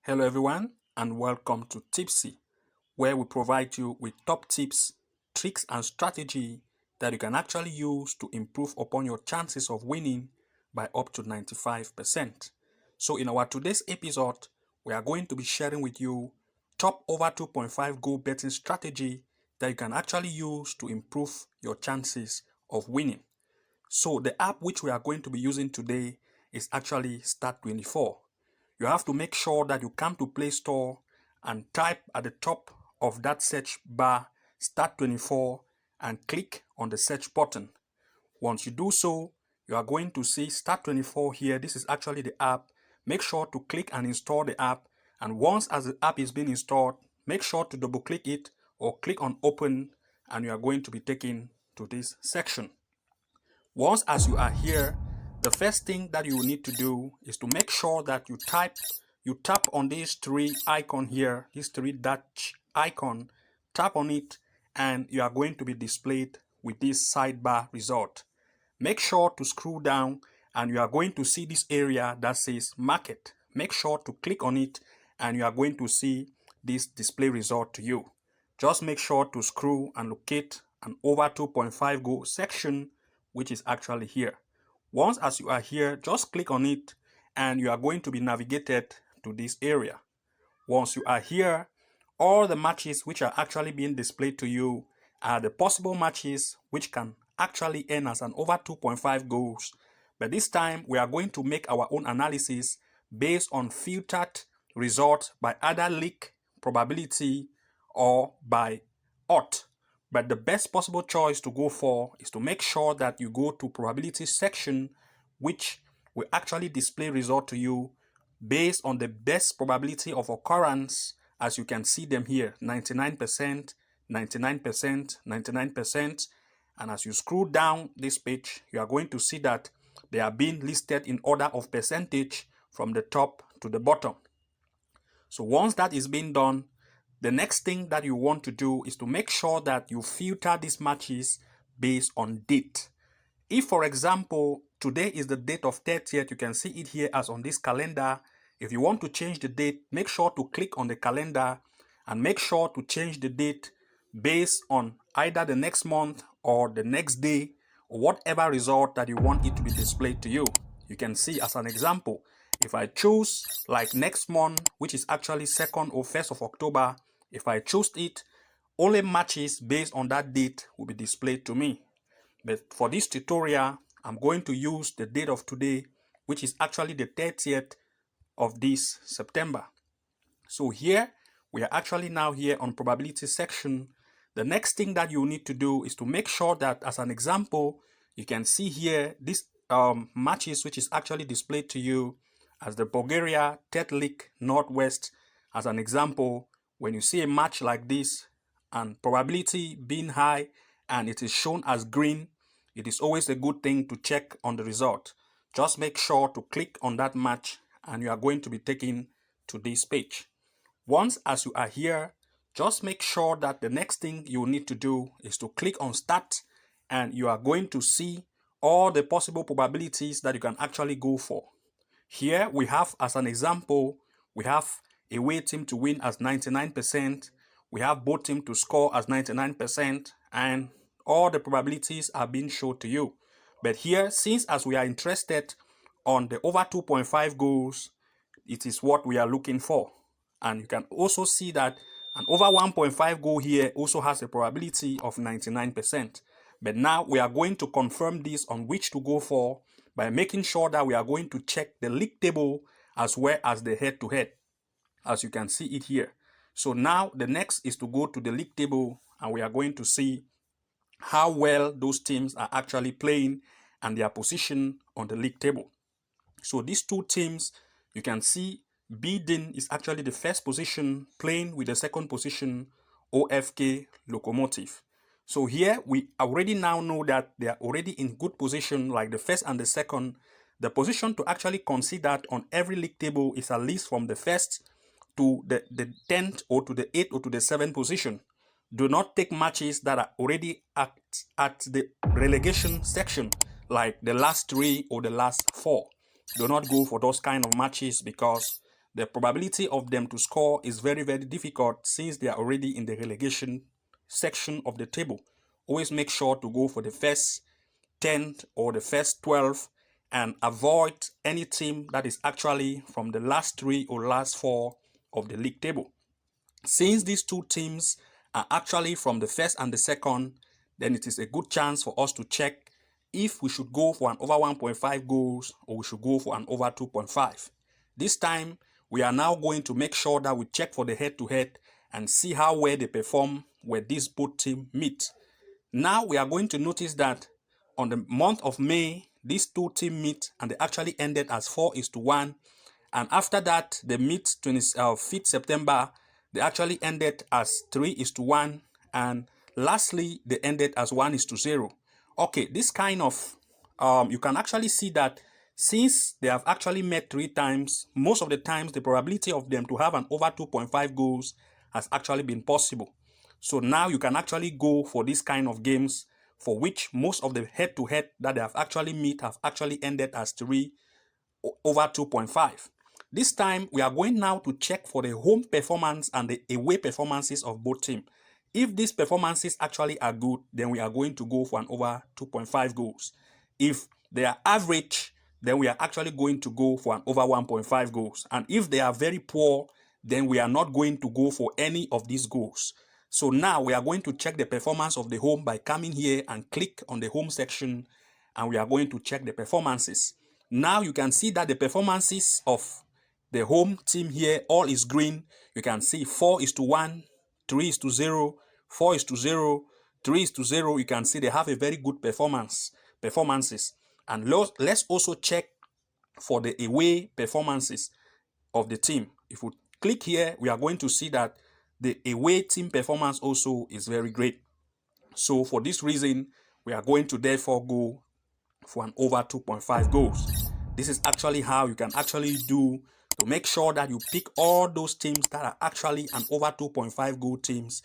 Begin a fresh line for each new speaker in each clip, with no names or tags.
Hello everyone and welcome to Tipsy, where we provide you with top tips, tricks and strategy that you can actually use to improve upon your chances of winning by up to 95%. So in our today's episode, we are going to be sharing with you top over 2.5 goal betting strategy that you can actually use to improve your chances of winning. So the app which we are going to be using today is actually Start24. You have to make sure that you come to Play Store and type at the top of that search bar Start24 and click on the search button. Once you do so, you are going to see Start24 here. This is actually the app. Make sure to click and install the app, and once as the app is being installed, make sure to double click it or click on open, and you are going to be taken to this section. Once as you are here, the first thing that you will need to do is to make sure that you tap on these three icon here, these three dash icon, tap on it, and you are going to be displayed with this sidebar result. Make sure to scroll down and you are going to see this area that says market. Make sure to click on it and you are going to see this display result to you. Just make sure to scroll and locate an over 2.5 goal section, which is actually here. Once as you are here, just click on it and you are going to be navigated to this area. Once you are here, all the matches which are actually being displayed to you are the possible matches which can actually earn us an over 2.5 goals. But this time we are going to make our own analysis based on filtered results by either leak, probability, or by odds. But the best possible choice to go for is to make sure that you go to probability section, which will actually display result to you based on the best probability of occurrence. As you can see them here, 99%, 99%, 99%. And as you scroll down this page, you are going to see that they are being listed in order of percentage from the top to the bottom. So once that is being done, the next thing that you want to do is to make sure that you filter these matches based on date. If, for example, today is the date of 30th, you can see it here as on this calendar. If you want to change the date, make sure to click on the calendar and make sure to change the date based on either the next month or the next day or whatever result that you want it to be displayed to you. You can see as an example, if I choose like next month, which is actually 2nd or 1st of October, if I choose it, only matches based on that date will be displayed to me. But for this tutorial, I'm going to use the date of today, which is actually the 30th of this September. So here, we are actually now here on probability section. The next thing that you need to do is to make sure that, as an example, you can see here this matches which is actually displayed to you as the Bulgaria Tet League Northwest. As an example, when you see a match like this and probability being high and it is shown as green, it is always a good thing to check on the result. Just make sure to click on that match and you are going to be taken to this page. Once as you are here, just make sure that the next thing you need to do is to click on start and you are going to see all the possible probabilities that you can actually go for. Here we have, as an example, we have away team to win as 99%, we have both team to score as 99%, and all the probabilities are being shown to you. But here, since as we are interested on the over 2.5 goals, it is what we are looking for. And you can also see that an over 1.5 goal here also has a probability of 99%. But now we are going to confirm this on which to go for by making sure that we are going to check the league table as well as the head-to-head, as you can see it here. So now the next is to go to the league table and we are going to see how well those teams are actually playing and their position on the league table. So these two teams, you can see Bidin is actually the first position, playing with the second position, OFK Lokomotiv. So here we already now know that they are already in good position, like the first and the second. The position to actually consider on every league table is at least from the first to the 10th or to the 8th or to the 7th position. Do not take matches that are already at the relegation section, like the last 3 or the last 4. Do not go for those kind of matches because the probability of them to score is very, very difficult since they are already in the relegation section of the table. Always make sure to go for the first 10 or the first 12 and avoid any team that is actually from the last 3 or last 4 of the league table. Since these two teams are actually from the first and the second, then it is a good chance for us to check if we should go for an over 1.5 goals or we should go for an over 2.5. This time, we are now going to make sure that we check for the head-to-head and see how well they perform where these both teams meet. Now we are going to notice that on the month of May, these two teams meet and they actually ended as 4:1. And after that, they meet 25th September, they actually ended as 3:1. And lastly, they ended as 1:0. Okay, this kind of, you can actually see that since they have actually met 3 times, most of the times the probability of them to have an over 2.5 goals has actually been possible. So now you can actually go for this kind of games for which most of the head-to-head that they have actually met have actually ended as 3 over 2.5. This time, we are going now to check for the home performance and the away performances of both teams. If these performances actually are good, then we are going to go for an over 2.5 goals. If they are average, then we are actually going to go for an over 1.5 goals. And if they are very poor, then we are not going to go for any of these goals. So now we are going to check the performance of the home by coming here and click on the home section, and we are going to check the performances. Now you can see that the performances of the home team here, all is green. You can see 4:1, 3:0, 4:0, 3:0. You can see they have a very good performances. And let's also check for the away performances of the team. If we click here, we are going to see that the away team performance also is very great. So for this reason, we are going to therefore go for an over 2.5 goals. This is actually how you can actually do to make sure that you pick all those teams that are actually an over 2.5 goal teams,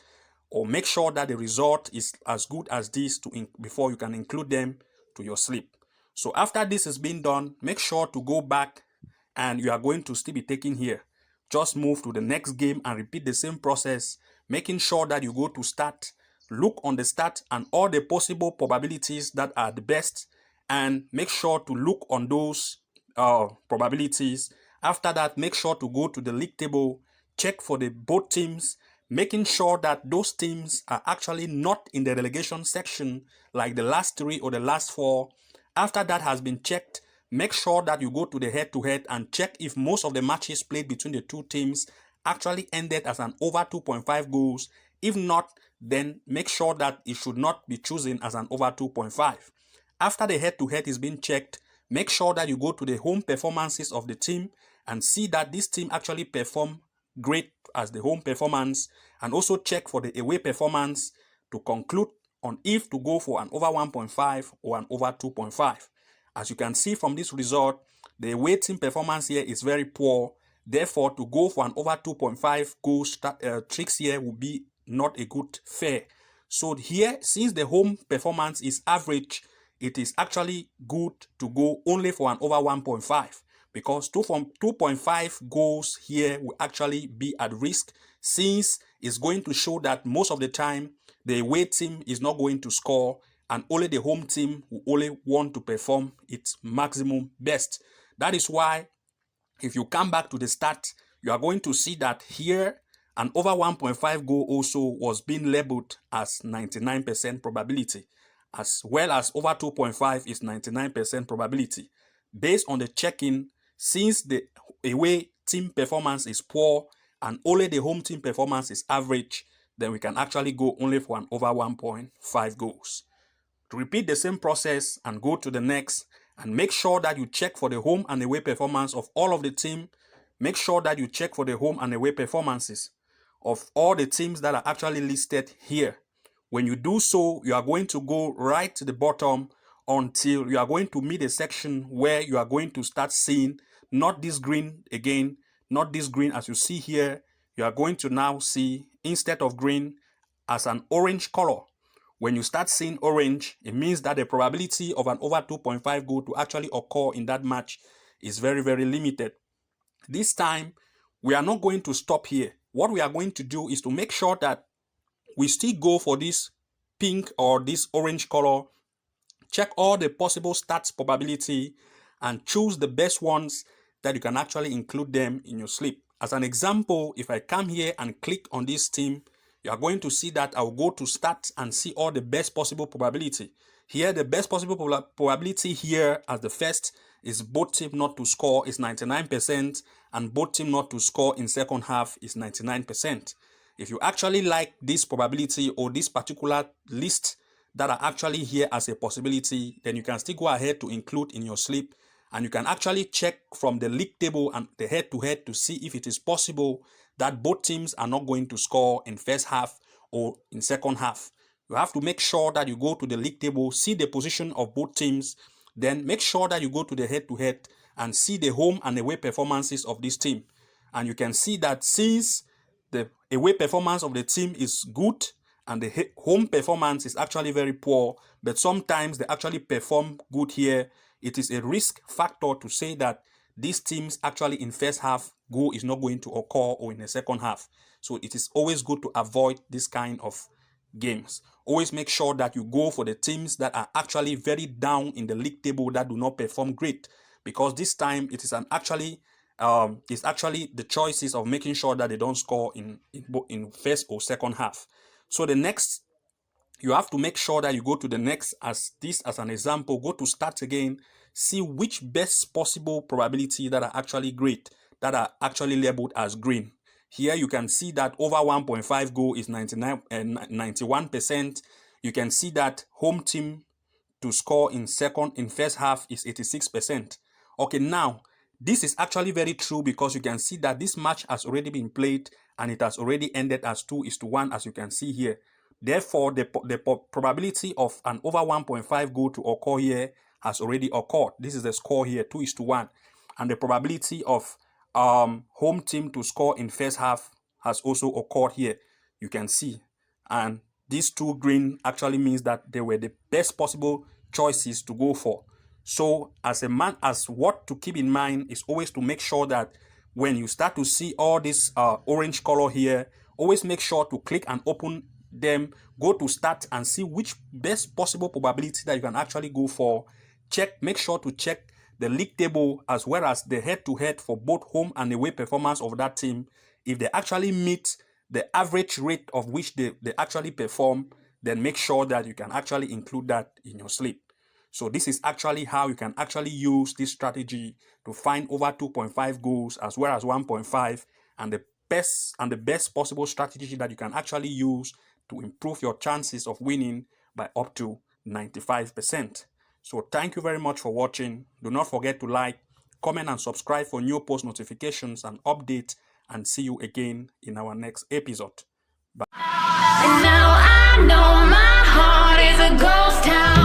or make sure that the result is as good as this before you can include them to your slip. So after this has been done, make sure to go back, and you are going to still be taking here. Just move to the next game and repeat the same process, making sure that you go to start, look on the start and all the possible probabilities that are the best, and make sure to look on those probabilities. After that, make sure to go to the league table, check for the both teams, making sure that those teams are actually not in the relegation section like the last 3 or the last 4. After that has been checked, make sure that you go to the head-to-head and check if most of the matches played between the two teams actually ended as an over 2.5 goals. If not, then make sure that it should not be chosen as an over 2.5. After the head-to-head is being checked, make sure that you go to the home performances of the team and see that this team actually perform great as the home performance, and also check for the away performance to conclude on if to go for an over 1.5 or an over 2.5. As you can see from this result, the away team performance here is very poor. Therefore, to go for an over 2.5 goals tricks here will be not a good fare. So here, since the home performance is average, it is actually good to go only for an over 1.5, because 2.5 goals here will actually be at risk, since it's going to show that most of the time the away team is not going to score and only the home team will only want to perform its maximum best. That is why if you come back to the start, you are going to see that here an over 1.5 goal also was being labeled as 99% probability, as well as over 2.5 is 99% probability. Based on the check-in, since the away team performance is poor and only the home team performance is average, then we can actually go only for an over 1.5 goals. To repeat the same process and go to the next, and make sure that you check for the home and away performance of all of the team. Make sure that you check for the home and away performances of all the teams that are actually listed here. When you do so, you are going to go right to the bottom until you are going to meet a section where you are going to start seeing not this green again, not this green as you see here. You are going to now see, instead of green, as an orange color. When you start seeing orange, it means that the probability of an over 2.5 goal to actually occur in that match is very, very limited. This time, we are not going to stop here. What we are going to do is to make sure that we still go for this pink or this orange color, check all the possible stats probability, and choose the best ones that you can actually include them in your slip. As an example, if I come here and click on this team, you are going to see that I'll go to stats and see all the best possible probability. Here, the best possible probability here as the first is both team not to score is 99%, and both team not to score in second half is 99%. If you actually like this probability or this particular list that are actually here as a possibility, then you can still go ahead to include in your slip, and you can actually check from the league table and the head-to-head to see if it is possible that both teams are not going to score in first half or in second half. You have to make sure that you go to the league table, see the position of both teams, then make sure that you go to the head-to-head and see the home and away performances of this team. And you can see that since the away performance of the team is good and the home performance is actually very poor, but sometimes they actually perform good here, it is a risk factor to say that these teams actually in first half goal is not going to occur or in the second half. So it is always good to avoid this kind of games. Always make sure that you go for the teams that are actually very down in the league table that do not perform great, because this time it is actually the choices of making sure that they don't score in first or second half. So the next, you have to make sure that you go to the next as an example, go to stats again, see which best possible probability that are actually great, that are actually labeled as green. Here you can see that over 1.5 goal is 91%. You can see that home team to score in first half is 86%. Okay, now this is actually very true because you can see that this match has already been played and it has already ended as 2-1, as you can see here. Therefore, the probability of an over 1.5 goal to occur here has already occurred. This is the score here, 2-1. And the probability of home team to score in first half has also occurred here. You can see. And these two green actually means that they were the best possible choices to go for. So as what to keep in mind is always to make sure that when you start to see all this orange color here, always make sure to click and open them, go to stats and see which best possible probability that you can actually go for. Make sure to check the league table as well as the head-to-head for both home and away performance of that team. If they actually meet the average rate of which they actually perform, then make sure that you can actually include that in your slip. So this is actually how you can actually use this strategy to find over 2.5 goals as well as 1.5, and the best possible strategy that you can actually use to improve your chances of winning by up to 95%. So thank you very much for watching. Do not forget to like, comment and subscribe for new post notifications and updates, and see you again in our next episode. Bye. And now I know my heart is a ghost town.